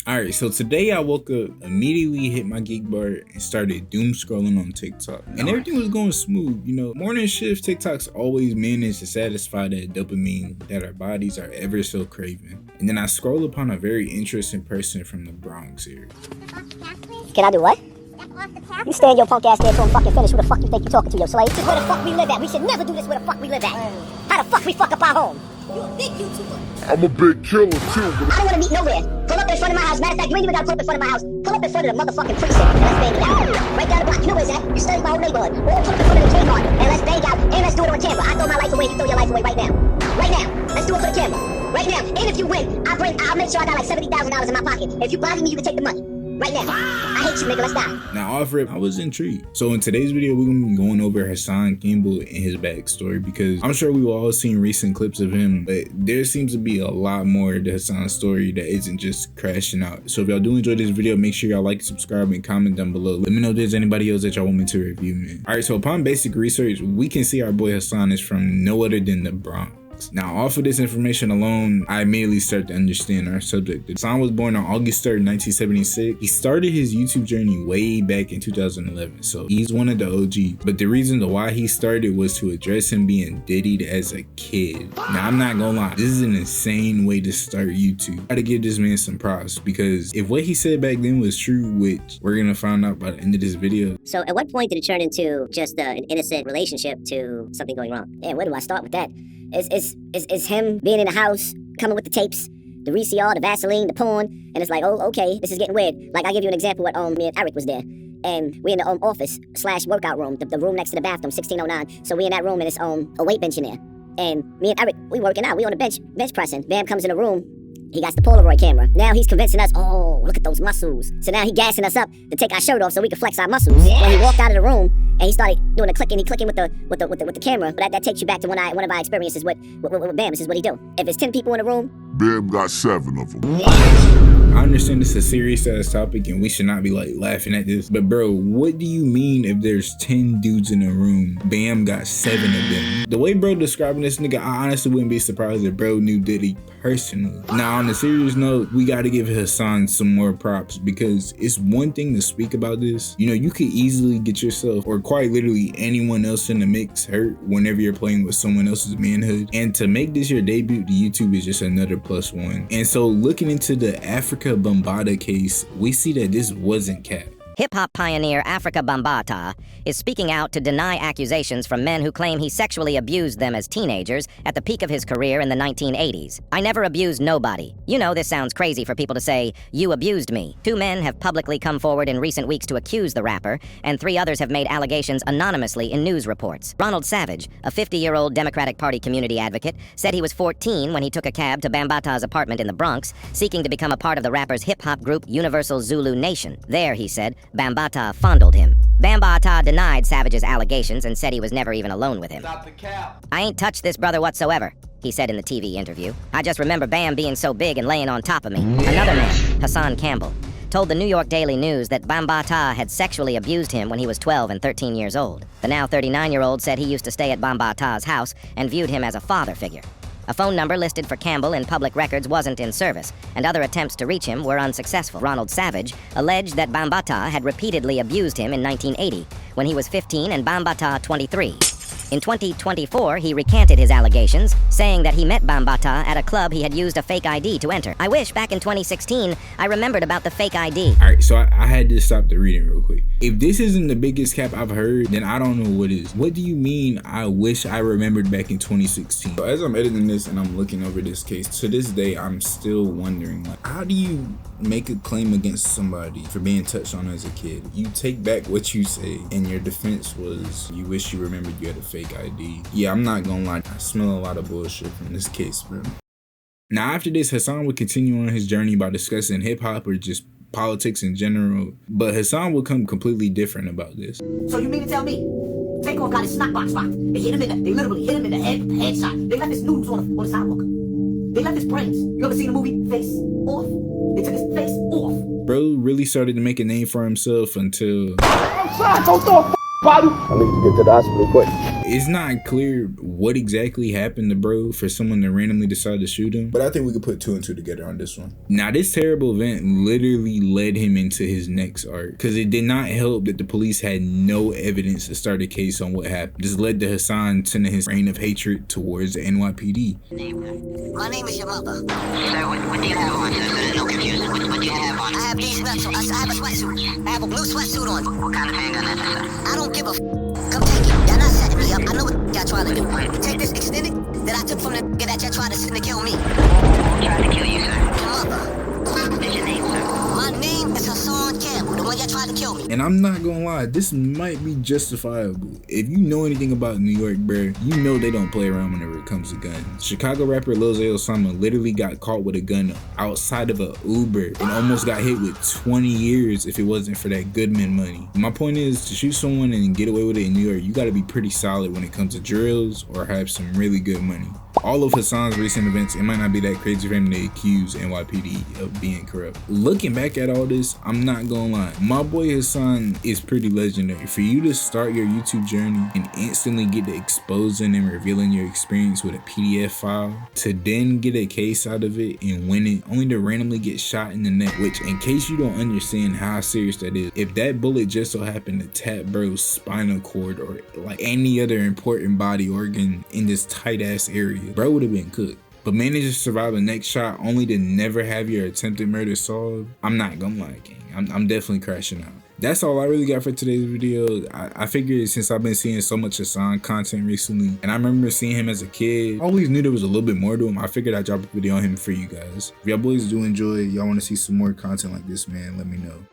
Alright, so today I woke up, immediately hit my geek bar, and started doom scrolling on TikTok. And everything was going smooth, you know. Morning shift, TikTok's always managed to satisfy that dopamine that our bodies are ever so craving. And then I scroll upon a very interesting person from the Bronx here. Can I do what? You stand your punk ass there till I'm fucking finished. Who the fuck you think you talking to, your slave? This is where the fuck we live at. We should never do this where the fuck we live at. How the fuck we fuck up our home? You a big YouTuber. I'm a big killer too. I don't wanna meet nowhere. Pull up in front of my house. Matter of fact, you ain't even gotta pull up in front of my house. Pull up in front of the motherfucking precinct and let's bang it out. Right down the block. You know where's that? You study my whole neighborhood. Or pull up in front of the Kmart and let's bang out and let's do it on camera. I throw my life away, you throw your life away right now. Right now. Let's do it for the camera. Right now. And if you win, I'll make sure I got like $70,000 in my pocket. If you bother me, you can take the money. Right now. I hate you, nigga. Let's die. Now, off rip, I was intrigued. So in today's video, we're gonna be going over Hassan Campbell and his backstory, because I'm sure we've all seen recent clips of him, but there seems to be a lot more to Hassan's story that isn't just crashing out. So if y'all do enjoy this video, make sure y'all like, subscribe, and comment down below. Let me know if there's anybody else that y'all want me to review, man. Alright, so upon basic research, we can see our boy Hassan is from no other than the Bronx. Now, off of this information alone, I immediately start to understand our subject. Hassan was born on August 3rd, 1976. He started his YouTube journey way back in 2011, so he's one of the OGs. But the reason why he started was to address him being diddied as a kid. Now, I'm not gonna lie, this is an insane way to start YouTube. I gotta give this man some props, because if what he said back then was true, which we're gonna find out by the end of this video. So at what point did it turn into just an innocent relationship to something going wrong? Yeah, where do I start with that? Is him being in the house, coming with the tapes, the VCR, the Vaseline, the porn, and it's like, oh, okay, this is getting weird. Like, I'll give you an example. What me and Eric was there, and we in the office / workout room, the room next to the bathroom, 1609. So we in that room, and it's a weight bench in there. And me and Eric, we working out. We on the bench pressing. Bam comes in the room. He got the Polaroid camera. Now he's convincing us, oh, look at those muscles. So now he gassing us up to take our shirt off so we can flex our muscles. When he walked out of the room and he started doing the clicking, he clicking with the camera. But that takes you back to one of our experiences with Bam. This is what he do. If it's 10 people in the room, Bam got 7 of them. I understand this is a serious ass topic and we should not be like laughing at this, but bro, what do you mean if there's 10 dudes in a room, Bam got 7 of them? The way bro describing this nigga, I honestly wouldn't be surprised if bro knew Diddy personally. Now, on a serious note, we gotta give Hassan some more props, because it's one thing to speak about this. You know, you could easily get yourself, or quite literally anyone else in the mix, hurt whenever you're playing with someone else's manhood. And to make this your debut to YouTube is just another +1. And so looking into the Afrika Bambaataa case, we see that this wasn't cap. Hip-hop pioneer Afrika Bambaataa is speaking out to deny accusations from men who claim he sexually abused them as teenagers at the peak of his career in the 1980s. I never abused nobody. You know, this sounds crazy for people to say, you abused me. 2 men have publicly come forward in recent weeks to accuse the rapper, and 3 others have made allegations anonymously in news reports. Ronald Savage, a 50-year-old Democratic Party community advocate, said he was 14 when he took a cab to Bambaataa's apartment in the Bronx, seeking to become a part of the rapper's hip-hop group Universal Zulu Nation. There, he said, Bambaataa fondled him. Bambaataa denied Savage's allegations and said he was never even alone with him. Stop the cap. I ain't touched this brother whatsoever, he said in the TV interview. I just remember Bam being so big and laying on top of me. Another man, Hassan Campbell, told the New York Daily News that Bambaataa had sexually abused him when he was 12 and 13 years old. The now 39-year-old said he used to stay at Bambaataa's house and viewed him as a father figure. A phone number listed for Campbell in public records wasn't in service, and other attempts to reach him were unsuccessful. Ronald Savage alleged that Bambaataa had repeatedly abused him in 1980, when he was 15 and Bambaataa 23. In 2024, he recanted his allegations, saying that he met Bambaataa at a club he had used a fake ID to enter. I wish back in 2016, I remembered about the fake ID. Alright, so I had to stop the reading real quick. If this isn't the biggest cap I've heard, then I don't know what is. What do you mean, I wish I remembered back in 2016? So as I'm editing this and I'm looking over this case, to this day, I'm still wondering, like, how do you make a claim against somebody for being touched on as a kid? You take back what you say, and your defense was, you wish you remembered you had a fake ID. Yeah, I'm not gonna lie, I smell a lot of bullshit from this case, bro. Now, after this, Hassan would continue on his journey by discussing hip-hop or just politics in general, but Hassan would come completely different about this. So you mean to tell me Takeoff got his snot box rocked? They literally hit him in the head with a headshot. They left his noodles on the sidewalk. They left his brains. You ever seen the movie Face Off? They took his face off. Bro really started to make a name for himself until... Outside, don't throw a I need to get to the hospital quick. It's not clear what exactly happened to bro for someone to randomly decide to shoot him, but I think we could put 2 and 2 together on this one. Now, this terrible event literally led him into his next arc, because it did not help that the police had no evidence to start a case on what happened. This led to Hassan sending his reign of hatred towards the NYPD. My name is your mother. Sir, what do you have on? No confusion. What do you have on? I have these nuts on. I have a sweatsuit. I have a blue sweatsuit on. What kind of handgun is this, sir? I don't give a f. Come take it. Y'all not setting me up. I know what y'all trying to do. Take this extended that I took from the that y'all tried to send to kill me. Who tried to kill you, sir? Your mother. What's your name, sir? My name is Hassan Campbell, the one y'all tried to kill me. And I'm not gonna lie, this might be justifiable. If you know anything about New York, bruh, you know they don't play around whenever it comes to guns. Chicago rapper Lil Zay Osama literally got caught with a gun outside of an Uber and almost got hit with 20 years if it wasn't for that Goodman money. My point is, to shoot someone and get away with it in New York, you gotta be pretty solid when it comes to drills or have some really good money. All of Hassan's recent events, it might not be that crazy for him to accuse NYPD of being corrupt. Looking back at all this, I'm not gonna lie, my boy Hassan is pretty legendary. For you to start your YouTube journey and instantly get to exposing and revealing your experience with a PDF file, to then get a case out of it and win it, only to randomly get shot in the neck, which, in case you don't understand how serious that is, if that bullet just so happened to tap bro's spinal cord or like any other important body organ in this tight ass area, bro would have been cooked. But managed to survive the next shot only to never have your attempted murder solved, I'm not gonna lie, gang. I'm definitely crashing out. That's all I really got for today's video. I figured since I've been seeing so much Hassan content recently, and I remember seeing him as a kid, I always knew there was a little bit more to him. I figured I'd drop a video on him for you guys. If y'all boys do enjoy, y'all want to see some more content like this, man, let me know.